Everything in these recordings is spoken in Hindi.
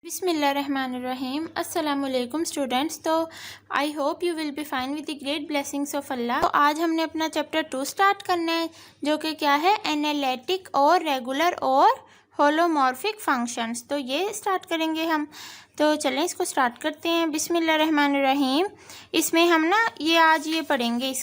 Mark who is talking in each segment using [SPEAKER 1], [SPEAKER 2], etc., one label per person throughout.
[SPEAKER 1] बिस्मिल्लाहिर्रहमानिर्रहीम अस्सलाम वालेकुम स्टूडेंट्स। तो I hope you will be fine with the great blessings of Allah. तो आज हमने अपना चैप्टर 2 स्टार्ट करना है, जो कि क्या है, एनालिटिक और रेगुलर और होलोमॉर्फिक फंक्शंस। तो ये स्टार्ट करेंगे हम। तो चलें इसको स्टार्ट करते हैं। बिस्मिल्लाहिर्रहमानिर्रहीम। इसमें हम ना आज ये पढ़ेंगे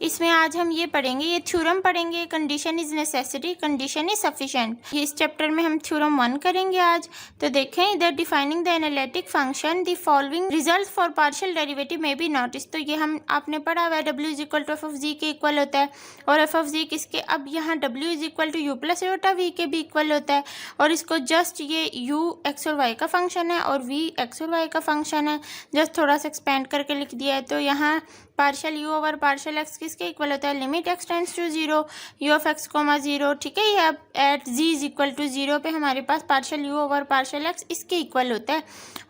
[SPEAKER 1] इसमें आज हम ये पढ़ेंगे, ये थ्योरम पढ़ेंगे, condition is necessary, condition is sufficient. इस चैप्टर में हम थ्योरम 1 करेंगे आज। तो देखें इधर, defining the analytic function the following result for partial derivative में बी नोटिस। तो ये हम आपने पढ़ा हुआ है, W is equal to F of Z के इक्वल होता है, और एफ ऑफ जी किसके, अब यहाँ डब्ल्यू is equal to u plus eta v के भी इक्वल होता है, और इसको जस्ट ये यू एक्स और वाई का फंक्शन है और वी एक्स और वाई का फंक्शन है, जस्ट थोड़ा सा एक्सपेंड करके लिख दिया है। तो यहाँ partial you over partial x किसके इक्वल होता है, limit x tends to zero u of x comma zero. ठीक है, ये अब eight ji is equal to zero पे हमारे पास partial you over partial X इसके इक्वल होता है,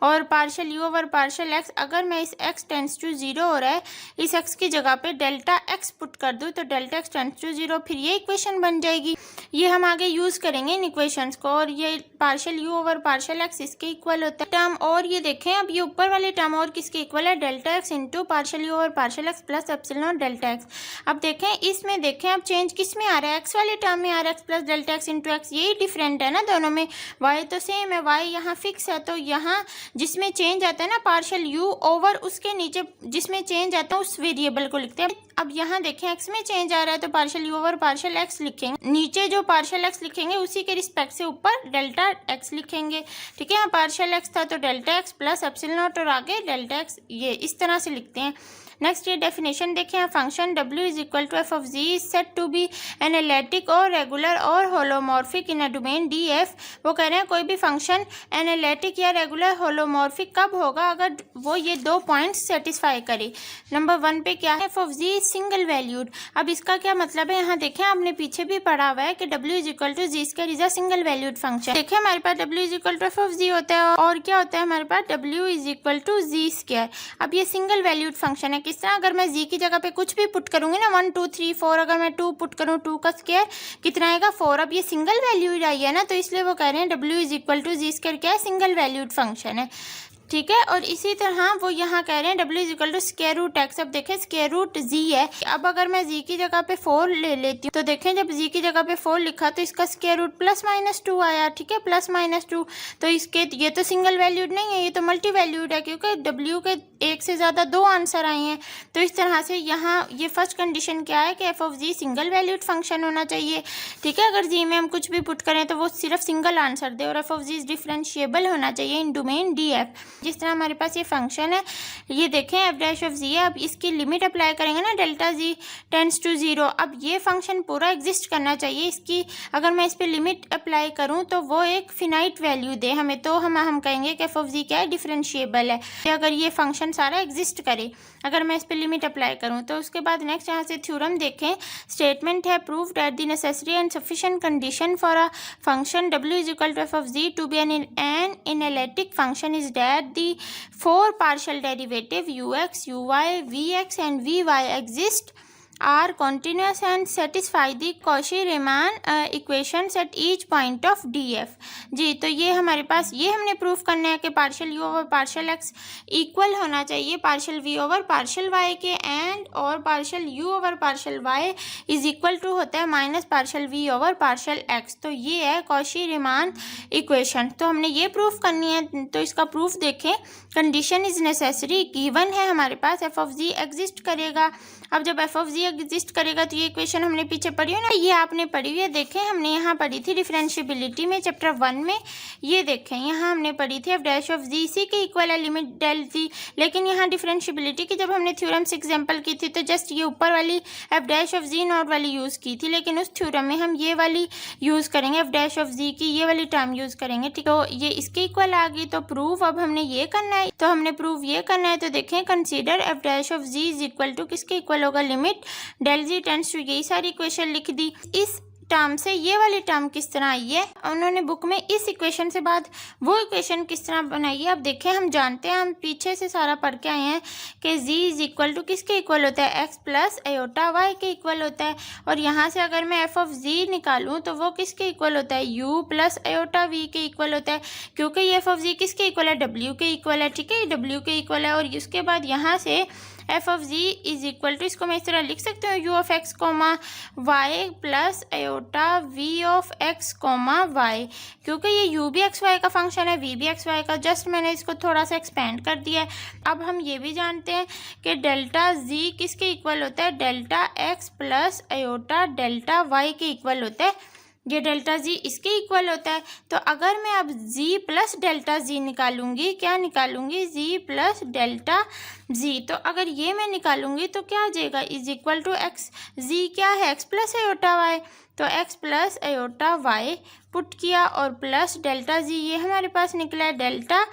[SPEAKER 1] और partial you over partial X, अगर मैं इस एक्स टेंड्स टू जीरो हो रहा है, इस एक्स की जगह पे डेल्टा एक्स पुट कर दूँ तो delta x tends to zero, फिर ये इक्वेशन बन जाएगी। ये हम आगे यूज करेंगे इन इक्वेशंस को, और ये partial you over partial X इसके इक्वल होता है टर्म। और ये देखें, अब ये ऊपर वाले टर्म और किसके इक्वल है, delta x into partial you over partial X plus epsilon delta x. अब देखें इसमें, देखें अब चेंज किस में आ रहा है, एक्स वाले टर्म में आ रहा है, X plus delta x into x. यही डिफरेंट है ना दोनों में, वाई तो सेम है, वाई यहाँ फिक्स है, तो यहाँ जिसमें चेंज आता है ना पार्शियल यू ओवर, उसके नीचे जिसमें चेंज आता है उस वेरिएबल को लिखते हैं। अब यहाँ देखें एक्स में चेंज आ रहा है तो partial you over partial x लिखेंगे, नीचे जो पार्शियल एक्स लिखेंगे उसी के रिस्पेक्ट से ऊपर डेल्टा एक्स लिखेंगे। ठीक है, यहाँ पार्शियल एक्स था तो delta X plus epsilon not और आगे डेल्टा एक्स, ये इस तरह से लिखते हैं। नेक्स्ट ये डेफिनेशन देखें, function w is equal to F of ji is said to be analytic और रेगुलर और holomorphic in a domain D F. वो कह रहे हैं कोई भी फंक्शन एनालिटिक या रेगुलर होलोमॉर्फिक कब होगा, अगर वो ये दो पॉइंट्स सेटिस्फाई करे। नंबर 1 पे क्या है, F of ji is single valued. अब इसका क्या मतलब है, यहाँ देखें आपने पीछे भी पढ़ा हुआ है कि w is equal to ji square is a single valued function. देखें हमारे पास w is equal to F of Z होता है, और क्या होता है हमारे पास w is equal to ji square. अब ये सिंगल वैल्यूड फंक्शन है, किस तरह, अगर मैं जी की जगह पे कुछ भी पुट करूंगी ना, 1 2 3 4, अगर मैं 2 पुट करूं, 2 का स्क्वायर कितना आएगा 4। अब ये सिंगल वैल्यूड आई है ना, तो इसलिए वो कह रहे हैं w is equal to ji square क्या है, सिंगल वैल्यूड फंक्शन है। ठीक है, और इसी तरह वो यहाँ कह रहे हैं w is equal to square root x. अब देखें स्क्वायर रूट जी है, अब अगर मैं जी की जगह पे 4 ले लेती हूँ, तो देखें जब जी की जगह पे 4 लिखा तो इसका स्क्वायर रूट प्लस माइनस 2 आया। ठीक है, प्लस माइनस 2, तो इसके ये तो सिंगल वैल्यूड नहीं है, ये तो मल्टी वैल्यूड है, क्योंकि w के एक से ज़्यादा 2 आंसर आए हैं। तो इस तरह से यहाँ ये फर्स्ट कंडीशन क्या है कि f of z single valued function होना चाहिए। ठीक है, अगर जी में हम कुछ भी पुट करें तो वो सिर्फ सिंगल आंसर दे, और एफ ऑफ जी डिफरेंशिएबल होना चाहिए इन डोमेन डी एफ। जिस तरह हमारे पास ये फंक्शन है, ये देखें एफ डैश ऑफ जी है, अब इसकी लिमिट अप्लाई करेंगे ना, delta ji tends to zero. अब ये फंक्शन पूरा एग्जिस्ट करना चाहिए, इसकी अगर मैं इस पर लिमिट अप्लाई करूं तो वो एक फिनाइट वैल्यू दे हमें, तो हम कहेंगे कि एफ ऑफ जी क्या है, डिफरेंशिएबल है, अगर ये फंक्शन सारा एग्जिस्ट करे, अगर मैं इस पर लिमिट अप्लाई करूं। तो उसके बाद नेक्स्ट यहाँ से थ्योरम देखें, स्टेटमेंट है, prove that the necessary and sufficient condition for a function w is equal to F of Z to be an analytic function is that the 4 partial derivative ux, uy, vx and vy exist, are continuous and satisfy the Cauchy-Riemann equations at each point of df। जी, तो ये हमारे पास, ये हमने प्रूफ करना है कि partial u over partial x equal होना चाहिए partial v over partial y के, एंड और partial u over partial y is equal to होता है minus partial v over partial x। तो ये है Cauchy-Riemann इक्वेशन, तो हमने ये प्रूफ करनी है। तो इसका प्रूफ देखें, कंडीशन इज नेसेसरी, गिवन है हमारे पास एफ ऑफ जी एग्जिस्ट करेगा। अब जब एफ ऑफ जी एग्जिस्ट करेगा तो ये इक्वेशन हमने पीछे पढ़ी हो ना, ये आपने पढ़ी हुई है, देखें हमने यहाँ पढ़ी थी डिफरेंशिएबिलिटी में चैप्टर 1 में, ये देखें यहाँ हमने पढ़ी थी एफ डैश ऑफ जी सी के इक्वल है लिमिट डेल जी। लेकिन यहाँ डिफरेंशिएबिलिटी की जब हमने थ्योरम से एग्जांपल की थी तो जस्ट ये ऊपर वाली F dash of Z not वाली यूज़ की थी, लेकिन उस थ्योरम में हम ये वाली यूज़ करेंगे, एफ डैश ऑफ जी की ये वाली टर्म यूज़ करेंगे। ठीक, तो ये इसके इक्वल आ गई, तो प्रूफ अब हमने ये करना है, तो हमने प्रूफ ये करना है। तो देखें, consider F dash of ji is equal to किसके इक्वल होगा, limit del Z tends to, यही सारी इक्वेशन लिख दी। इस टर्म से ये वाली टर्म किस तरह आई है, उन्होंने बुक में इस इक्वेशन से बाद वो इक्वेशन किस तरह बनाई है। अब देखें, हम जानते हैं, हम पीछे से सारा पढ़ के आए हैं कि z इज इक्वल टू किसके इक्वल होता है, x प्लस आयोटा y के इक्वल होता है। और यहाँ से अगर मैं f ऑफ z निकालूँ तो वो किसके इक्वल होता है, u प्लस आयोटा v के इक्वल होता है, क्योंकि ये f ऑफ z किसके इक्वल है, w के इक्वल है। ठीक है, w के इक्वल है। और उसके बाद यहाँ से F of ji is equal to, इसको मैं इस तरह लिख सकती हूँ, U of x comma Y plus iota V of x comma Y, क्योंकि ये यू भी एक्स वाई का फंक्शन है, वी भी एक्स वाई का। जस्ट मैंने इसको थोड़ा सा एक्सपेंड कर दिया है। अब हम ये भी जानते हैं कि डेल्टा जी किसके इक्वल होता है, delta X plus iota delta Y के इक्वल होता है। ये डेल्टा जी इसके इक्वल होता है। तो अगर मैं अब z प्लस डेल्टा जी निकालूंगी, क्या निकालूंगी, z प्लस डेल्टा जी, तो अगर ये मैं निकालूंगी तो क्या आ जाएगा, is equal to X, z क्या है, x प्लस आयोटा वाई, तो x plus iota Y put किया और प्लस डेल्टा जी, ये हमारे पास निकला है delta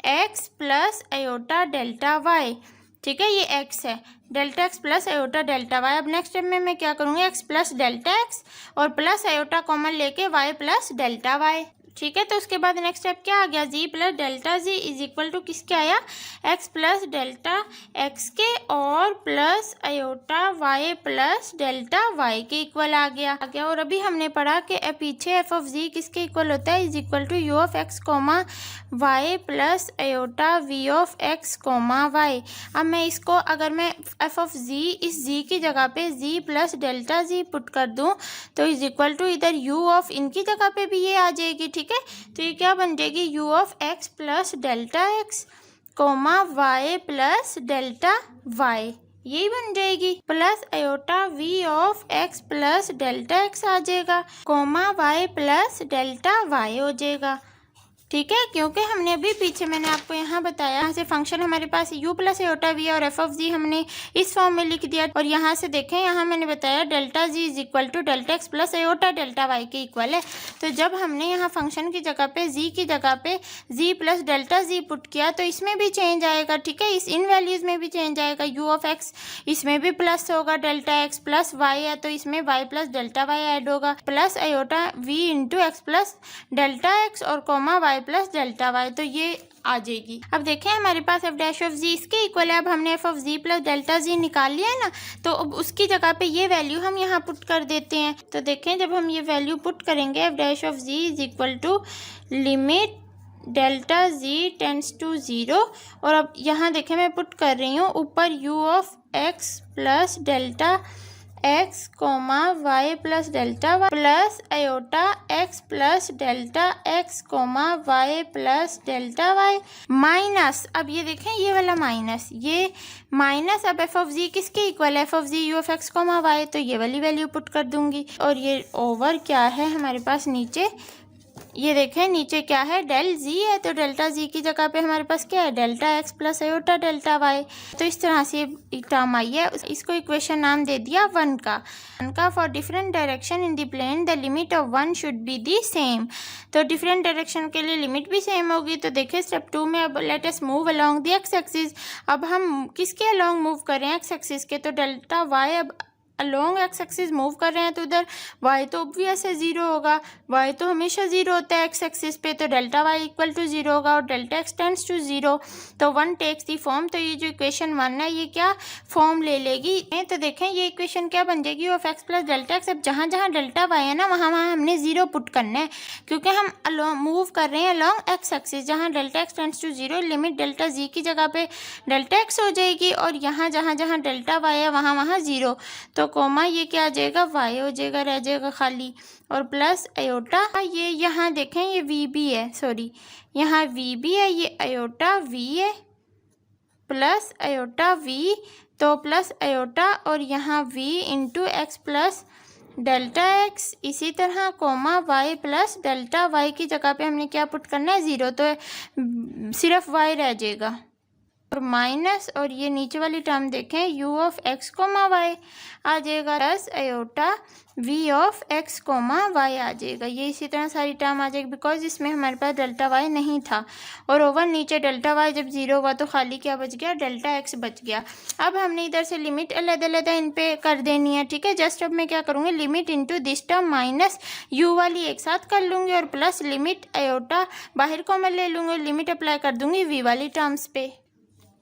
[SPEAKER 1] x plus iota delta Y. ठीक है, ये x है, delta X plus iota delta Y. अब नेक्स्ट स्टेप में मैं क्या करूँगी, एक्स प्लस डेल्टा एक्स और प्लस आयोटा कॉमन लेके वाई प्लस डेल्टा वाई। ठीक है, तो उसके बाद नेक्स्ट स्टेप क्या आ गया, Z plus delta Z is equal to किसके आया, एक्स प्लस डेल्टा एक्स के और plus iota Y plus delta Y के इक्वल आ गया। और अभी हमने पढ़ा कि पीछे एफ ऑफ जी किसके इक्वल होता है, is equal to U of x comma Y plus iota V of x comma Y. अब मैं इसको, अगर मैं एफ ऑफ जी, इस जी की जगह पे जी प्लस डेल्टा जी पुट कर दूं तो इज इक्वल टू इधर यू ऑफ, इनकी जगह पे भी ये आ जाएगी। ठीक है, तो ये क्या बन जाएगी, U of X plus delta X comma Y plus delta Y, यही बन जाएगी, plus iota V of X plus delta X आ जाएगा, comma Y plus delta Y हो जाएगा। ठीक है, क्योंकि हमने अभी पीछे मैंने आपको यहाँ बताया, यहाँ से फंक्शन हमारे पास u प्लस आयोटा वी और एफ ऑफ जी हमने इस फॉर्म में लिख दिया। और यहाँ से देखें, यहाँ मैंने बताया delta Z is equal to delta X plus iota delta Y के इक्वल है। तो जब हमने यहाँ फंक्शन की जगह पे जी की जगह पे जी प्लस डेल्टा जी पुट किया तो इसमें भी चेंज आएगा। ठीक है, इन वैल्यूज़ में भी चेंज आएगा, यू ऑफ एक्स इसमें भी प्लस होगा, डेल्टा एक्स प्लस वाई है तो इसमें Y plus delta Y add होगा, plus iota V into X plus delta X और comma Y plus delta Y, तो ये आ जाएगी। अब देखें, हमारे पास एफ डैश ऑफ जी इसके इक्वल है। अब हमने F of Z plus delta Z निकाल लिया है ना, तो अब उसकी जगह पे ये वैल्यू हम यहाँ पुट कर देते हैं। तो देखें, जब हम ये वैल्यू पुट करेंगे, F dash of ji is equal to limit delta ji tends to 0, और अब यहाँ देखें मैं पुट कर रही हूँ ऊपर U of X plus delta X comma Y plus delta Y plus iota X plus delta X comma Y plus delta Y minus, अब ये देखें ये वाला माइनस, ये माइनस, अब एफ ऑफ जी किसके इक्वल है, F of Z U of x comma Y, तो ये वाली वैल्यू पुट कर दूंगी। और ये ओवर क्या है हमारे पास नीचे, ये देखें नीचे क्या है, डेल जी है, तो डेल्टा जी की जगह पे हमारे पास क्या है, delta X plus iota delta Y. तो इस तरह से टर्म आई है, इसको इक्वेशन नाम दे दिया 1 का। For different direction in the plane the limit of 1 should be the same, तो डिफरेंट डायरेक्शन के लिए लिमिट भी सेम होगी। तो देखिए स्टेप 2 में, अब late us move along the x axis, अब हम किसके अलोंग मूव कर रहे हैं, एक्स एक्सिस के, तो डेल्टा वाई अब अलोंग एक्स एक्सिस मूव कर रहे हैं, तो उधर y तो ऑब्वियस है 0 होगा, y तो हमेशा 0 होता है एक्स एक्सिस पे, तो डेल्टा y इक्वल टू 0 होगा और डेल्टा x टेंड्स टू 0, तो 1 टेक्स दी फॉर्म। तो ये जो इक्वेशन 1 है ये क्या फॉर्म ले लेगी, तो देखें ये इक्वेशन क्या बन जाएगी, of X plus delta x. अब जहाँ जहाँ डेल्टा y है ना वहाँ वहाँ हमने 0 पुट करना है, क्योंकि हम अलोंग मूव कर रहे हैं अलोंग एक्स एक्सिस, जहाँ delta x tends to 0 limit delta Z की जगह पे डेल्टा x हो जाएगी, और यहाँ जहाँ जहाँ डेल्टा y है वहाँ वहाँ 0, तो कोमा ये क्या आ जाएगा, वाई हो जाएगा, रह जाएगा खाली, और प्लस आयोटा, ये यहाँ देखें ये वी भी है, सॉरी यहाँ वी भी है, ये आयोटा वी है, प्लस आयोटा वी, तो प्लस आयोटा और यहाँ V into X plus delta X, इसी तरह comma Y plus delta Y की जगह पे हमने क्या पुट करना है, 0, तो सिर्फ वाई रह जाएगा। और माइनस, और ये नीचे वाली टर्म देखें U of x comma Y आ जाएगा, plus iota V of x comma Y आ जाएगा। ये इसी तरह सारी टर्म आ जाएगी बिकॉज इसमें हमारे पास डेल्टा वाई नहीं था, और ओवर नीचे डेल्टा वाई जब जीरो हुआ तो खाली क्या बच गया, डेल्टा एक्स बच गया। अब हमने इधर से लिमिट अलग-अलग इन पे कर देनी है, ठीक है। जस्ट अब मैं क्या करूँगी, limit into this term minus you वाली एक साथ कर लूँगी और प्लस लिमिट आयोटा बाहर को मैं ले लूँगी और लिमिट अप्लाई कर दूँगी वी वाली टर्म्स पे,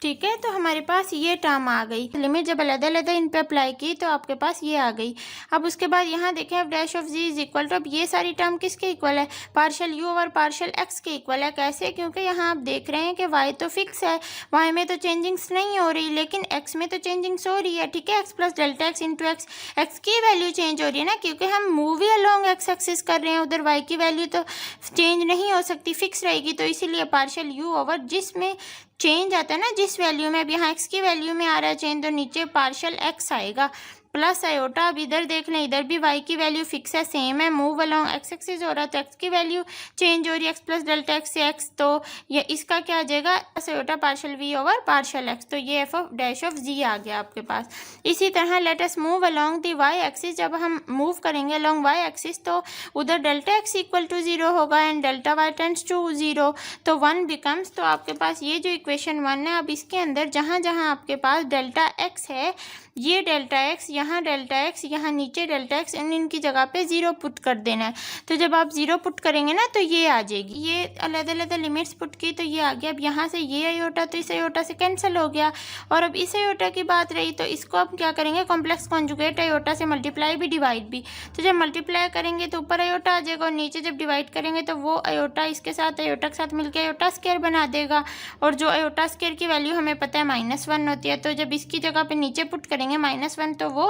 [SPEAKER 1] ठीक है। तो हमारे पास ये टर्म आ गई, लिमिट जब अलग-अलग इन पे अप्लाई की तो आपके पास ये आ गई। अब उसके बाद यहाँ देखें F dash of ji is equal to, अब ये सारी टर्म किसके इक्वल है, partial you over partial X के इक्वल है। कैसे, क्योंकि यहाँ आप देख रहे हैं कि वाई तो फिक्स है, वाई में तो चेंजिंग्स नहीं हो रही, लेकिन एक्स में तो चेंजिंग्स हो रही है, ठीक है। X plus delta x into x, x की वैल्यू चेंज हो रही है ना, क्योंकि हम मूव ही अलॉन्ग एक्स एक्सिस कर रहे हैं, उधर वाई की वैल्यू तो चेंज नहीं हो सकती, फिक्स रहेगी। तो इसीलिए पार्शियल यू ओवर जिसमें चेंज आता है ना, जिस वैल्यू में, अब यहाँ एक्स की वैल्यू में आ रहा है चेंज, तो नीचे पार्शियल एक्स आएगा प्लस आयोटा। अब इधर देख लें, इधर भी वाई की वैल्यू फिक्स है, सेम है, मूव अलॉन्ग एक्स एक्सिस हो रहा है तो एक्स की वैल्यू चेंज हो रही है, एक्स प्लस डेल्टा एक्स से एक्स, तो ये इसका क्या आ जाएगा, iota partial V over partial X. तो ये F of dash of Z आ गया आपके पास। इसी तरह let us move along the Y axis, जब हम मूव करेंगे अलॉन्ग वाई एक्सिस तो उधर delta X equal to zero होगा and delta Y tends to zero, तो वन बिकम्स, तो आपके पास ये जो इक्वेशन वन है, अब इसके अंदर जहाँ जहाँ आपके पास डेल्टा एक्स है, ये डेल्टा एक्स, यहाँ डेल्टा एक्स, यहाँ नीचे डेल्टा एक्स, इनकी जगह पे ज़ीरो पुट कर देना है। तो जब आप ज़ीरो पुट करेंगे ना तो ये आ जाएगी, ये अलग-अलग लिमिट्स पुट की तो ये आ गया। अब यहाँ से ये आयोटा तो इस आयोटा से कैंसिल हो गया, और अब इस आयोटा की बात रही तो इसको अब क्या करेंगे, कॉम्प्लेक्स कॉन्जुगेट आयोटा से मल्टीप्लाई भी डिवाइड भी, तो जब मल्टीप्लाई करेंगे तो ऊपर आयोटा आ जाएगा और नीचे जब डिवाइड करेंगे तो वो आयोटा इसके साथ आयोटा के साथ मिलकर आयोटा स्क्वायर बना देगा, और जो आयोटा स्क्वायर की वैल्यू हमें पता है -1 होती है, तो जब इसकी जगह पे नीचे पुट करेंगे -1 तो वो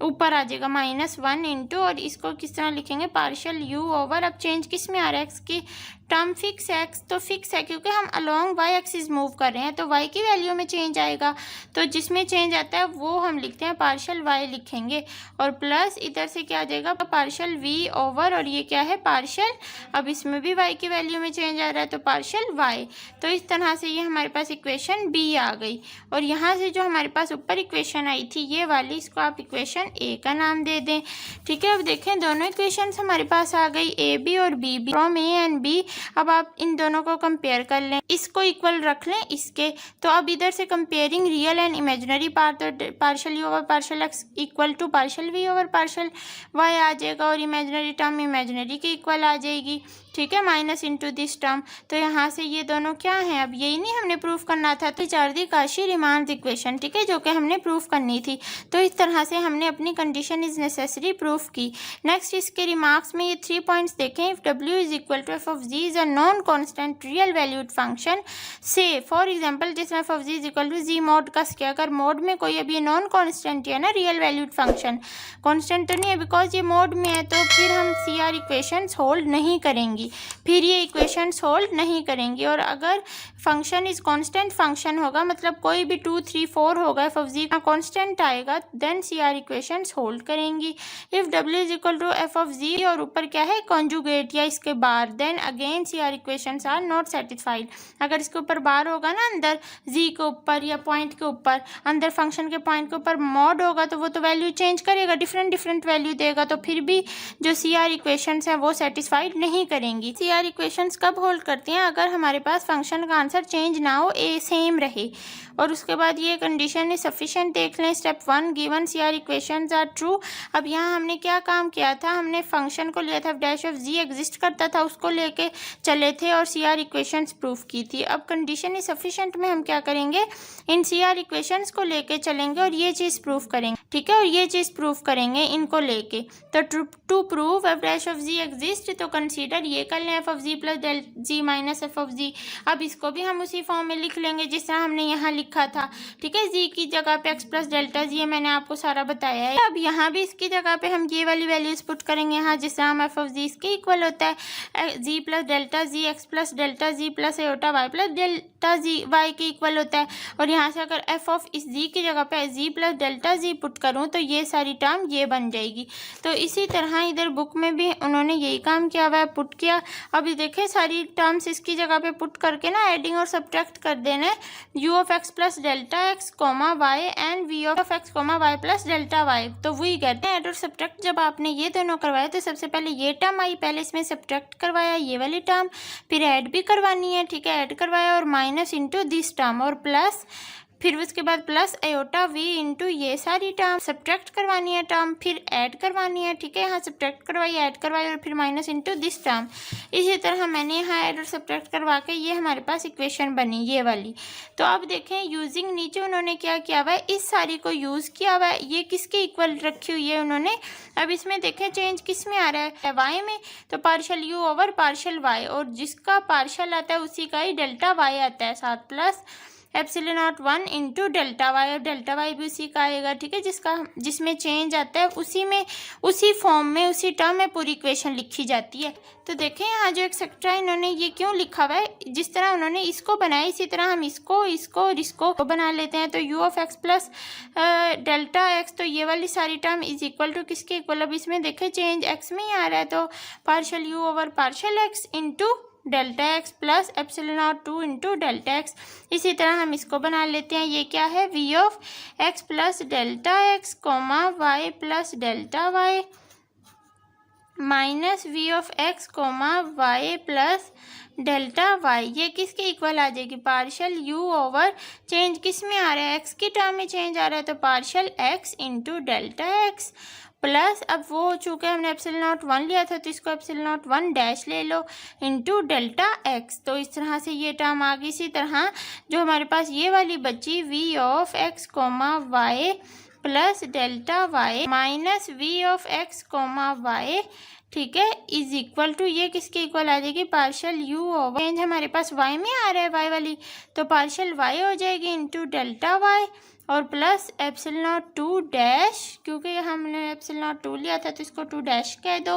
[SPEAKER 1] ऊपर आ जाएगा -1 इंटू, और इसको किस तरह लिखेंगे, पार्शियल यू ओवर, अब चेंज किस में आ रहा है, एक्स की टर्म फिक्स है, एक्स तो फिक्स है क्योंकि हम अलॉन्ग वाई एक्सिस मूव कर रहे हैं, तो वाई की वैल्यू में चेंज आएगा, तो जिसमें चेंज आता है वो हम लिखते हैं पार्शियल वाई लिखेंगे, और प्लस इधर से क्या आ जाएगा, पार्शियल वी ओवर, और ये क्या है पार्शियल, अब इसमें भी वाई की वैल्यू में चेंज आ रहा है तो पार्शियल वाई। तो इस तरह से ये हमारे पास इक्वेशन बी आ गई, और यहाँ से जो हमारे पास ऊपर इक्वेशन आई थी ये वाली, इसको आप इक्वेशन ए का नाम दे दें, ठीक है। अब देखें दोनों इक्वेशन हमारे पास आ गई, ए बी और B B, from A and B. अब आप इन दोनों को कंपेयर कर लें, इसको इक्वल रख लें इसके, तो अब इधर से comparing real and imaginary part, तो partial you over partial X equal to partial V over partial Y आ जाएगा, और इमेजिनरी टर्म इमेजिनरी के इक्वल आ जाएगी, ठीक है, माइनस इंटू दिस टर्म। तो यहाँ से ये दोनों क्या हैं, अब यही नहीं हमने प्रूफ करना था, तो चार्दी काशी रिमांड इक्वेशन, ठीक है, जो कि हमने प्रूफ करनी थी। तो इस तरह से हमने अपनी कंडीशन इज नेसेसरी प्रूफ की। नेक्स्ट इसके रिमार्क्स में ये 3 पॉइंट्स देखें, if W is equal to F of ji is a non constant real valued function, say for example जिसमें F of ji is equal to Z mod का स्क्वायर, अगर मॉड में कोई अब ये नॉन कॉन्स्टेंट है ना, रियल वैल्यूड फंक्शन कॉन्स्टेंट तो नहीं है बिकॉज ये मॉड में है, तो फिर हम सी आर इक्वेशन होल्ड नहीं करेंगे, फिर ये इक्वेशंस होल्ड नहीं करेंगी। और अगर फंक्शन इज कांस्टेंट फंक्शन होगा, मतलब कोई भी 2 3 4 होगा, एफ ऑफ जी का कांस्टेंट आएगा, then C R equations hold करेंगी। If W is equal to F of Z और ऊपर क्या है कॉन्जुगेट या इसके bar, then again C R equations are not satisfied. अगर इसके ऊपर बार होगा ना अंदर जी के ऊपर या पॉइंट के ऊपर, अंदर फंक्शन के पॉइंट के ऊपर मॉड होगा तो वो तो वैल्यू चेंज करेगा, डिफरेंट वैल्यू देगा, तो फिर भी जो सी आर इक्वेशंस हैं वो सेटिस्फाइड नहीं करेंगी। सी आर इक्वेशंस कब होल्ड करती हैं, अगर हमारे पास फंक्शन का आंसर चेंज ना हो, ए सेम रहे। और उसके बाद ये कंडीशन इज सफिशिएंट, देख लें step 1 given C R equations are true. अब यहाँ हमने क्या काम किया था, हमने फंक्शन को लिया था डैश ऑफ जी एग्जिस्ट करता था, उसको लेके चले थे और सी आर इक्वेशंस प्रूफ की थी। अब कंडीशन इज सफिशिएंट में हम क्या करेंगे, इन सी आर इक्वेशंस को लेके चलेंगे और ये चीज़ प्रूफ करेंगे, ठीक है, और ये चीज़ प्रूफ करेंगे इनको लेके। तो to prove F dash of Z exist, तो कंसीडर ये कर लें F of Z plus del Z minus F of Z. अब इसको भी हम उसी फॉर्म में लिख लेंगे जिस तरह हमने यहाँ लिखा था, ठीक है, जी की जगह पे एक्स प्लस डेल्टा जी, मैंने आपको सारा बताया है। अब यहाँ भी इसकी जगह पे हम ये वाली वैल्यूज पुट करेंगे यहाँ, जिस तरह हम एफ ऑफ जी इसके इक्वल होता है Z plus delta Z X plus delta Z plus eta Y plus delta Z Y के इक्वल होता है। और यहाँ से अगर एफ ऑफ इस जी की जगह पे जी प्लस डेल्टा जी पुट करूँ तो ये सारी टर्म ये बन जाएगी। तो इसी तरह इधर बुक में भी उन्होंने यही काम किया हुआ है, पुट किया। अभी देखें सारी टर्म्स इसकी जगह पे पुट करके ना एडिंग और सब्ट्रैक्ट कर देना है। U of X plus delta X comma Y and V of x comma Y plus delta Y. तो वही कहते हैं एड और सब्ट्रैक्ट। जब आपने ये दोनों करवाया तो सबसे पहले ये टर्म आई, पहले इसमें सब्ट्रैक्ट करवाया ये वाली टर्म, फिर ऐड भी करवानी है, ठीक है, ऐड करवाया और माइनस इंटू दिस टर्म और प्लस, फिर उसके बाद प्लस आयोटा वी इंटू ये सारी टर्म, सब्ट्रैक्ट करवानी है टर्म, फिर ऐड करवानी है, ठीक है, यहाँ सब्ट्रैक्ट करवाई ऐड करवाई और फिर माइनस इंटू दिस टर्म। इसी तरह मैंने यहाँ ऐड और सब्ट्रैक्ट करवा के ये हमारे पास इक्वेशन बनी ये वाली। तो अब देखें यूजिंग नीचे उन्होंने क्या किया हुआ है, इस सारी को यूज़ किया हुआ है, ये किसके इक्वल रखी हुई है उन्होंने। अब इसमें देखें चेंज किस में आ रहा है, वाई में, तो partial U over partial Y, और जिसका पार्शल आता है उसी का ही डेल्टा वाई आता है साथ, plus epsilon not 1 into delta Y, और डेल्टा वाई भी उसी का आएगा, ठीक है, जिसमें चेंज आता है उसी में, उसी फॉर्म में, उसी टर्म में पूरी इक्वेशन लिखी जाती है। तो देखें यहाँ जो एक्सेट्रा इन्होंने ये क्यों लिखा हुआ है, जिस तरह उन्होंने इसको बनाया इसी तरह हम इसको और इसको बना लेते हैं। तो you of X plus delta x, तो ये वाली सारी टर्म इज इक्वल टू किसके इक्वल, अब इसमें देखें चेंज एक्स में ही आ रहा है, तो partial U over partial x into delta X plus epsilon not 2 into delta X. इसी तरह हम इसको बना लेते हैं, ये क्या है, V of X plus delta X comma Y plus delta Y minus V of x comma Y plus delta Y, ये किसके इक्वल आ जाएगी, पार्शल यू ओवर चेंज किस में आ रहा है, एक्स की टर्म में चेंज आ रहा है, तो partial x into delta X plus, अब वो हो चुका है हमने एप्सिलॉन नॉट 1 लिया था तो इसको एप्सिलॉन नॉट 1 डैश ले लो इंटू डेल्टा एक्स। तो इस तरह से ये टर्म आ गई। इसी तरह जो हमारे पास ये वाली बची V of x comma Y plus delta Y minus V of x comma Y, ठीक है, इज इक्वल टू, ये किसके इक्वल आ जाएगी, पार्शल यू ओवर चेंज हमारे पास वाई में आ रहा है वाई वाली, तो पार्शल वाई हो जाएगी इंटू डेल्टा वाई और प्लस एप्सिलॉन नॉट 2 डैश, क्योंकि हमने एप्सिलॉन नॉट 2 लिया था तो इसको 2 डैश कह दो,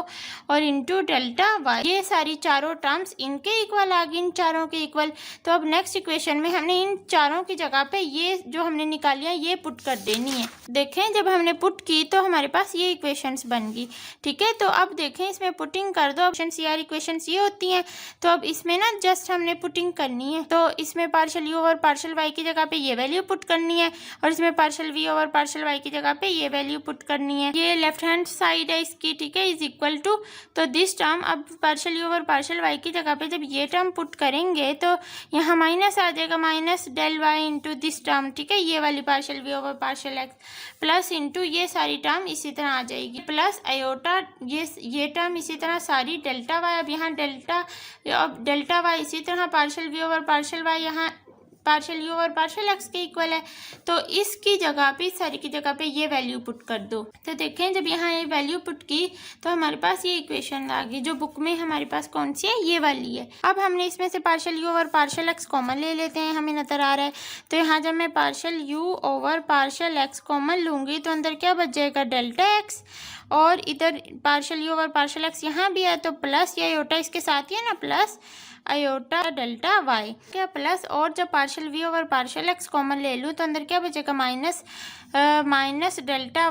[SPEAKER 1] और इंटू डेल्टा वाई। ये सारी चारों टर्म्स इनके इक्वल आ गई, इन चारों के इक्वल। तो अब नेक्स्ट इक्वेशन में हमने इन चारों की जगह पे ये जो हमने निकाली है ये पुट कर देनी है। देखें जब हमने पुट की तो हमारे पास ये इक्वेशंस बन गई, ठीक है। तो अब देखें इसमें पुटिंग कर दो, ऑप्शन सी आर इक्वेशंस ये होती हैं। तो अब इसमें ना जस्ट हमने पुटिंग करनी है, तो इसमें पार्शल यू और पार्शल वाई की जगह पे ये वैल्यू पुट करनी है और इसमें partial V over partial Y की जगह पे ये वैल्यू पुट करनी है। ये लेफ्ट हैंड साइड है इसकी, ठीक है, इज इक्वल टू, तो दिस टर्म, अब partial U over partial Y की जगह पे जब ये टर्म पुट करेंगे तो यहाँ माइनस आ जाएगा, minus del Y into this term, ठीक है, ये वाली partial V over partial X plus into ये सारी टर्म इसी तरह आ जाएगी, प्लस आयोटा ये टर्म इसी तरह सारी डेल्टा वाई, अब यहाँ डेल्टा वाई इसी तरह partial V over partial Y यहाँ पार्शल यू और पार्शल एक्स के इक्वल है, तो इसकी जगह पे, इस सारी की जगह पे ये वैल्यू पुट कर दो। तो देखें जब यहाँ ये वैल्यू पुट की तो हमारे पास ये इक्वेशन आ गई, जो बुक में हमारे पास कौन सी है, ये वाली है। अब हमने इसमें से पार्शल यू और पार्शल एक्स कॉमन ले लेते हैं, हमें नजर आ रहा है। तो यहाँ जब मैं partial U over partial x common लूँगी तो अंदर क्या बच जाएगा, डेल्टा एक्स, और इधर पार्शल यू और पार्शल एक्स यहाँ भी है तो प्लस, या आयोटा इसके साथ ही है ना, प्लस आयोटा डेल्टा वाई, क्या प्लस, और जब partial V over partial x common ले लूँ तो अंदर क्या बचेगा, माइनस डेल्टा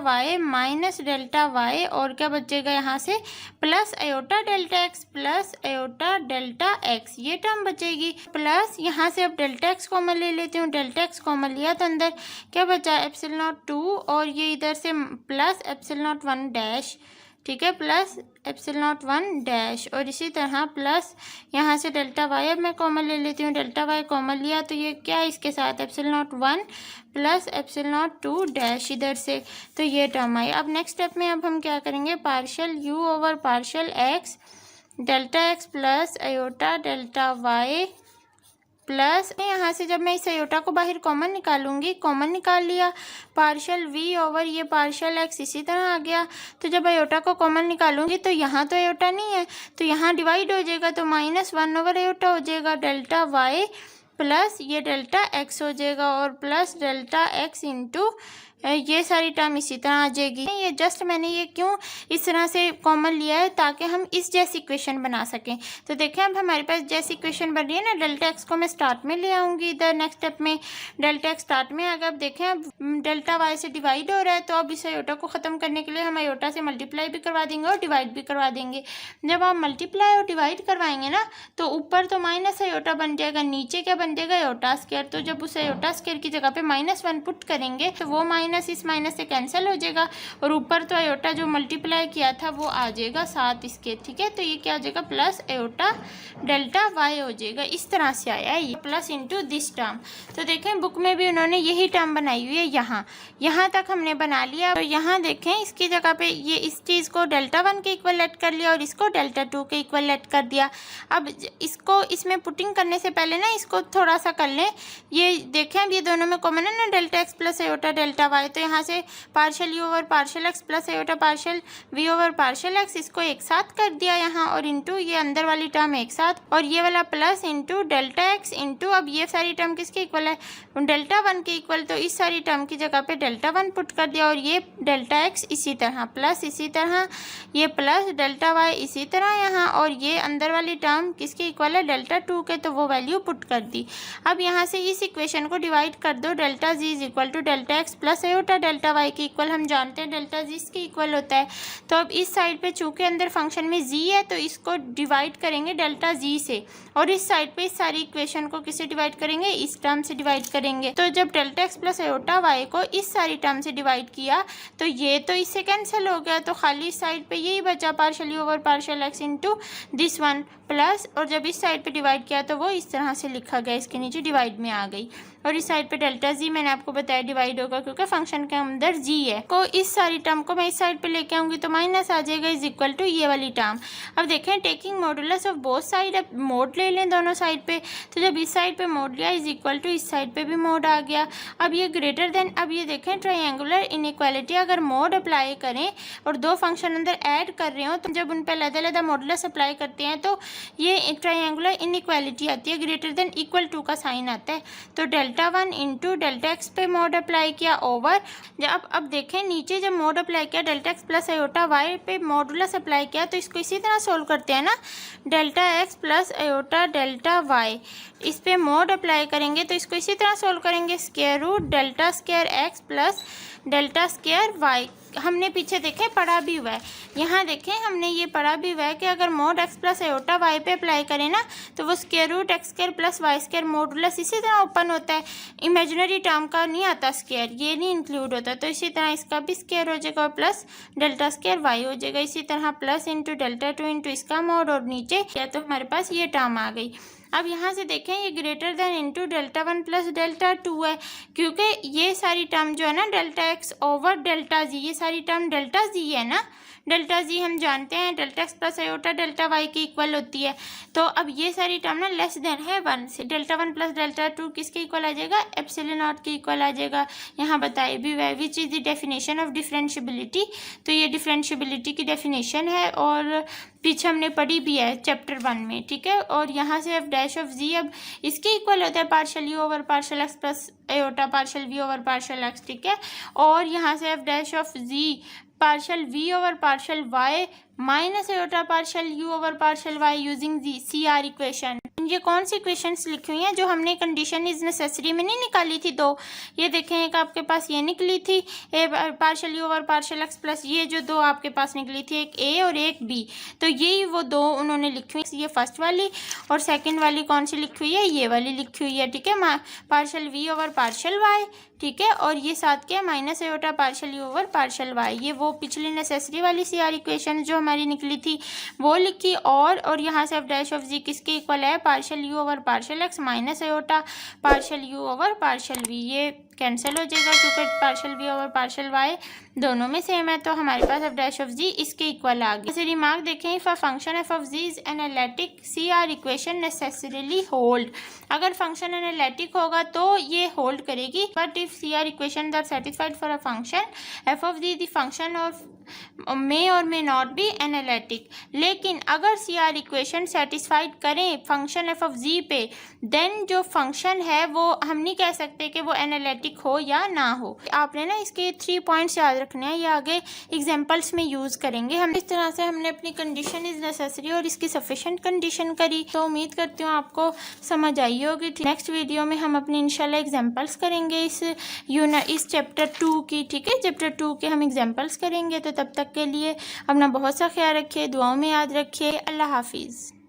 [SPEAKER 1] वाई, और क्या बचेगा यहाँ से, plus iota delta X plus iota delta x, ये टर्म बचेगी, प्लस यहाँ से अब डेल्टा एक्स कॉमन ले लेती हूँ, डेल्टा एक्स कॉमन लिया तो अंदर क्या बचा, एप्सिलॉन नॉट 2, और ये इधर से प्लस एप्सिलॉन नॉट 1 डैश, ठीक है, प्लस एप्सिलॉन नॉट 1 डैश, और इसी तरह प्लस यहाँ से डेल्टा वाई, अब मैं कॉमन ले लेती हूँ, डेल्टा वाई कॉमन लिया तो ये क्या है इसके साथ, epsilon not 1 plus epsilon not 2 dash इधर से, तो ये टर्म आई। अब नेक्स्ट स्टेप में अब हम क्या करेंगे, partial U over partial X delta X plus iota delta Y plus, यहाँ से जब मैं इस आयोटा को बाहर कॉमन निकालूंगी, कॉमन निकाल लिया, पार्शल वी ओवर ये पार्शल एक्स इसी तरह आ गया। तो जब आयोटा को कॉमन निकालूंगी तो यहाँ तो आयोटा नहीं है तो यहाँ डिवाइड हो जाएगा, तो -1 ओवर आयोटा हो जाएगा डेल्टा वाई प्लस ये डेल्टा एक्स हो जाएगा, और प्लस डेल्टा एक्स इंटू ये सारी टर्म इसी तरह आ जाएगी। ये जस्ट मैंने ये क्यों इस तरह से कॉमन लिया है ताकि हम इस जैसी इक्वेशन बना सकें। तो देखें अब हमारे पास जैसी इक्वेशन बन रही है ना, डेल्टा एक्स को मैं स्टार्ट में ले आऊँगी, इधर नेक्स्ट स्टेप में डेल्टा एक्स स्टार्ट में आ गया। अब देखें अब डेल्टा वाई से डिवाइड हो रहा है, तो अब इस आयोटा को ख़त्म करने के लिए हम आयोटा से मल्टीप्लाई भी करवा देंगे और डिवाइड भी करवा देंगे। जब आप मल्टीप्लाई और डिवाइड करवाएंगे ना तो ऊपर तो माइनस आयोटा बन जाएगा, नीचे क्या बन जाएगा, आयोटा स्क्वायर। तो जब उस आयोटा स्क्वायर की जगह पे -1 पुट करेंगे तो वो माइनस इस माइनस से कैंसिल हो जाएगा और ऊपर तो आयोटा जो मल्टीप्लाई किया था वो आ जाएगा साथ इसके, ठीक है। तो ये क्या हो जाएगा, प्लस आयोटा डेल्टा वाई हो जाएगा। इस तरह से आया है ये प्लस इनटू दिस टर्म। तो देखें बुक में भी उन्होंने यही टर्म बनाई हुई है, यहाँ तक हमने बना लिया। तो यहाँ देखें इसकी जगह पे ये इस चीज़ को डेल्टा 1 के इक्वल लेट कर लिया और इसको डेल्टा 2 के इक्वल लेट कर दिया। अब इसको इसमें पुटिंग करने से पहले ना इसको थोड़ा सा कर लें। ये देखें अब ये दोनों में कॉमन है ना, delta X plus iota delta Y. तो यहाँ से partial you over partial X plus iota partial V over partial X, इसको एक साथ कर दिया यहाँ, और इंटू ये अंदर वाली टर्म एक साथ, और ये वाला plus into delta x into अब ये सारी टर्म किसके इक्वल है, डेल्टा 1 के इक्वल। तो इस सारी टर्म की जगह पे डेल्टा 1 पुट कर दिया और ये डेल्टा एक्स इसी तरह प्लस इसी तरह, ये प्लस डेल्टा वाई इसी तरह यहाँ, और ये अंदर वाली टर्म किसके इक्वल है, डेल्टा 2 के। तो वो वैल्यू पुट कर दी। अब यहाँ से इस इक्वेशन को डिवाइड कर दो, delta Z is equal to delta X plus iota delta Y के इक्वल। हम जानते हैं डेल्टा जी इसके इक्वल होता है। तो अब इस साइड पे चूंकि अंदर फंक्शन में जी है तो इसको डिवाइड करेंगे डेल्टा जी से, और इस साइड पे इस सारी इक्वेशन को किससे डिवाइड करेंगे, इस टर्म से डिवाइड करेंगे। तो जब delta X plus iota Y को इस सारी टर्म से डिवाइड किया तो ये तो इससे कैंसिल हो गया, तो खाली इस साइड पे यही बचा partial over partial x into this one plus, और जब इस साइड पे डिवाइड किया तो वो इस तरह से लिखा गया, इसके नीचे डिवाइड में आ गई। और इस साइड पे डेल्टा जी मैंने आपको बताया डिवाइड होगा क्योंकि फंक्शन के अंदर जी है। को इस सारी टर्म को मैं इस साइड पे लेके आऊंगी तो माइनस आ जाएगा इज इक्वल टू ये वाली टर्म। अब देखें taking modulus of both side, अब मोड ले लें दोनों साइड पे। तो जब इस साइड पे मोड लिया इज इक्वल टू इस साइड पे भी मोड आ गया। अब ये ग्रेटर देन, अब ये देखें ट्रायंगुलर इनइक्वालिटी, अगर मोड अप्लाई करें और दो फंक्शन अंदर ऐड कर रहे हो तो जब उन पर अलग-अलग मॉडुलस अप्लाई करते हैं तो ये ट्रायंगुलर इनइक्वालिटी आती है, ग्रेटर देन इक्वल टू का साइन आता है। तो डेल्टा 1 इंटू डेल्टा एक्स पे मोड अप्लाई किया ओवर, जब अब देखें नीचे जब मोड अप्लाई किया delta X plus iota Y पे मॉडुलस अप्लाई किया, तो इसको इसी तरह सोल्व करते हैं ना, delta X plus iota delta Y, इस पे मोड अप्लाई करेंगे तो इसको इसी तरह सोल्व करेंगे, square root delta square X plus delta square Y. हमने पीछे देखे पढ़ा भी हुआ है, यहाँ देखें हमने ये पढ़ा भी हुआ है कि अगर mod X plus iota Y पे अप्लाई करें ना तो वो square root X square plus Y square modulus इसी तरह ओपन होता है, इमेजिनरी टर्म का नहीं आता स्क्वायर, ये नहीं इंक्लूड होता। तो इसी तरह इसका भी स्क्वायर हो जाएगा और प्लस डेल्टा स्क्वायर वाई हो जाएगा, इसी तरह प्लस इंटू डेल्टा 2 इंटू इसका मोड और नीचे या तो हमारे पास ये टर्म आ गई। अब यहाँ से देखें ये greater than into delta 1 plus delta 2 है, क्योंकि ये सारी टर्म जो है ना delta x over delta G, ये सारी टर्म डेल्टा जी है ना, डेल्टा जी हम जानते हैं delta X plus iota delta Y की इक्वल होती है। तो अब ये सारी टर्म ना लेस देन है 1 से, डेल्टा 1 प्लस डेल्टा 2 किसके इक्वल आ जाएगा, एप्सिलॉन नॉट के इक्वल आ जाएगा। यहाँ बताए भी हुआ है which is the definition of differentiability, तो ये डिफरेंशिएबिलिटी की डेफिनेशन है और पीछे हमने पढ़ी भी है चैप्टर 1 में, ठीक है। और यहाँ से एफ डैश ऑफ जी अब इसके इक्वल होता है partial you over partial X plus iota partial V over partial X, ठीक है। और यहाँ से F dash of Z partial V over partial Y minus iota partial you over partial Y using जी सी आर इक्वेशन। ये कौन सी इक्वेशंस लिखी हुई हैं जो हमने कंडीशन इज नेसेसरी में नहीं निकाली थी दो, ये देखें एक आपके पास ये निकली थी a partial you over partial X plus, ये जो दो आपके पास निकली थी एक ए और एक बी, तो यही वो दो उन्होंने लिखी हुई, ये फर्स्ट वाली और सेकंड वाली कौन सी लिखी हुई है, ये वाली लिखी हुई है, ठीक है, partial V over partial Y, ठीक है। और ये साथ क्या minus iota partial you over partial Y, ये वो पिछली नेसेसरी वाली सी आर इक्वेशन जो हमारी निकली थी वो लिखी। और यहाँ से एफ डैश ऑफ जी किसके इक्वल है, partial you over partial X minus iota partial you over partial V, ये कैंसिल हो जाएगा क्योंकि partial V over partial Y दोनों में सेम है, तो हमारे पास एफ डैश ऑफ जी इसके इक्वल आ गया। जैसे रिमार्क देखें, if a function F of ji is analytic C R equation necessarily hold, अगर फंक्शन एनालिटिक होगा तो ये होल्ड करेगी, but if C R equation are satisfied for a function F of Z the function of may और मे नॉट बी एनालिटिक। लेकिन अगर सी आर इक्वेशन सेटिस्फाइड करें फंक्शन एफ ऑफ जी पे, देन जो फंक्शन है वो हम नहीं कह सकते कि वो एनालिटिक एनालिटिक हो या ना हो। आपने ना इसके 3 पॉइंट्स याद रखने हैं, ये आगे एग्जाम्पल्स में यूज़ करेंगे हम। इस तरह से हमने अपनी कंडीशन इज़ नेसेसरी और इसकी सफिशेंट कंडीशन करी। तो उम्मीद करती हूँ आपको समझ आई होगी। नेक्स्ट वीडियो में हम अपनी इंशाल्लाह एग्जाम्पल्स करेंगे इस चैप्टर 2 की। ठीक है, चैप्टर 2 के हम एग्जाम्पल्स करेंगे। तो तब तक के लिए अपना बहुत सा ख्याल रखिए, दुआओं में याद रखिए। अल्लाह हाफिज़।